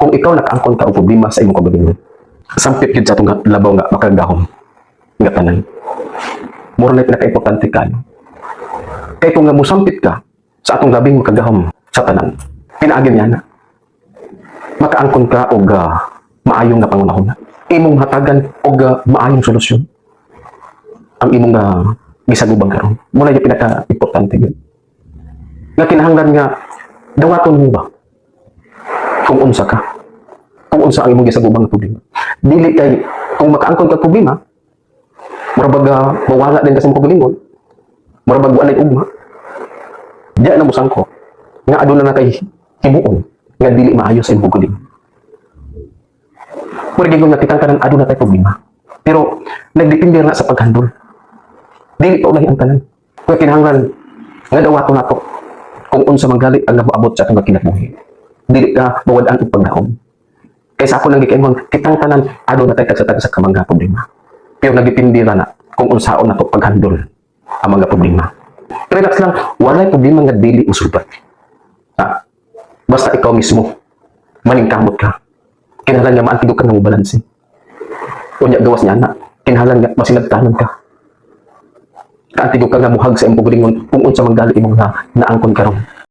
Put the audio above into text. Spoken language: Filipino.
kung ikaw nakaangkon ka og problema sa imong kaugalingon, sampit gyud sa atong labaw nga makagahom nga tanan. Mura na pinaka-importante ka. Kay kung nga musampit ka sa atong labing makagahom sa tanan, pinaagin niya na makaangkon ka og maayong na pangunahon. Imong hatagan og maayong solusyon ang imong gisagubang karon. Muna yung pinaka-importante yun. Nga kinahanglan nga dawaton mo ba kung unsa ka, kung unsa ang imong gisagubang problema. Dili kay kung makaangkon ka problema, murabag mawala din kasi mo kagalingon, murabag walay ugma. Diya na musang ko nga aduna na kay himuon nga dili maayo sa imong kagalingon. Mura gyud nga kitang kanan aduna tay problema. Pero nagdepende na sa paghandol. Dili pa ulahi ang tanan. Kaya kinahanglan nga dawaton nato kung unsa manggali ang nabuabot sa atong kinabuhi. Dili ka mawad-an og pagdaom. Kaysa ako nang gikaingon kitang tanan aduna tay tagsa sa kamangga problema. Pero nagdepende na kung unsaon nato paghandol ang mga problema. Relax lang, walay problema nga dili mosulbat. Basta ikaw mismo maningkamot ka. Kinahanglan nga maantigok ka ng balanse. Unya gawas niya na. Kinahanglan nga masinagtanan ka. Kaantigok ka nga muhag sa imong kagalingon kung unsa manggali imong naangkon karon.